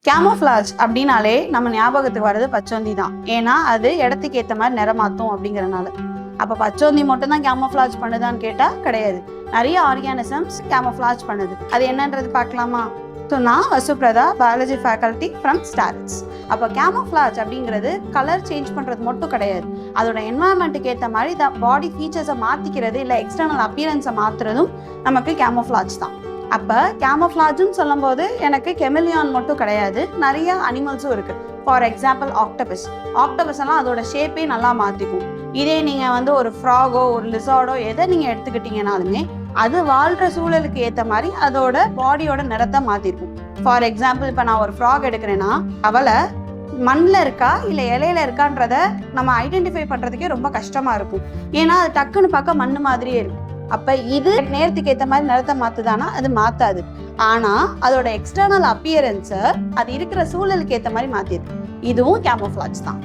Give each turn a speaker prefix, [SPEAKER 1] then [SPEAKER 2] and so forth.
[SPEAKER 1] Camouflage அப்படின்னாலே நம்ம ஞாபகத்துக்கு வர்றது பச்சோந்தி தான். ஏன்னா அது இடத்துக்கு ஏற்ற மாதிரி நிறமாத்தும் அப்படிங்கிறனால. அப்போ பச்சோந்தி மட்டும் தான் கேமோஃப்ளாஜ் பண்ணுதான்னு கேட்டால் கிடையாது. நிறைய ஆர்கானிசம்ஸ் கேமோஃப்ளாஜ் பண்ணுது. அது என்னன்றது பார்க்கலாமா? ஸோ நான் வசுப்ரதா, பயாலஜி ஃபேக்கல்ட்டி ஃப்ரம் ஸ்டாரிட்ஸ். அப்போ கேமோஃப்ளாஜ் அப்படிங்கிறது கலர் சேஞ்ச் பண்ணுறது மட்டும் கிடையாது. அதோட என்வாயன்மெண்ட்டுக்கு ஏற்ற மாதிரி பாடி ஃபீச்சர்ஸை மாற்றிக்கிறது இல்லை எக்ஸ்டர்னல் அப்பியரன்ஸை மாற்றுறதும் நமக்கு கேமோஃப்ளாஜ் தான். அப்போ கேமோஃப்ளாஜ்னு சொல்லும்போது எனக்கு கெமிலியான் மட்டும் கிடையாது, நிறைய அனிமல்ஸும் இருக்குது. ஃபார் எக்ஸாம்பிள் ஆக்டோபஸ் எல்லாம் அதோட ஷேப்பே நல்லா மாற்றிக்கும். இதே நீங்கள் ஒரு ஃப்ராகோ ஒரு லிசார்டோ எதை நீங்கள் எடுத்துக்கிட்டீங்கனாலுமே அது வாழ்கிற சூழலுக்கு ஏற்ற மாதிரி அதோட பாடியோட நிறத்தை மாற்றிருக்கும். ஃபார் எக்ஸாம்பிள் இப்போ நான் ஒரு ஃப்ராக் எடுக்கிறேன்னா அவளை மண்ணில் இருக்கா இல்லை இலையில இருக்கான்றத நம்ம ஐடென்டிஃபை பண்ணுறதுக்கே ரொம்ப கஷ்டமாக இருக்கும். ஏன்னா அது டக்குன்னு பார்க்க மண் மாதிரியே இருக்கும். அப்போ இது நேரத்துக்கு ஏற்ற மாதிரி நிறத்தை மாற்றுதானா? அது மாற்றாது. ஆனால் அதோட எக்ஸ்டர்னல் அப்பியரன்ஸை அது இருக்கிற சூழலுக்கு ஏற்ற மாதிரி மாற்றிருக்கு. இதுவும் கேமோஃப்ளாஜ் தான்.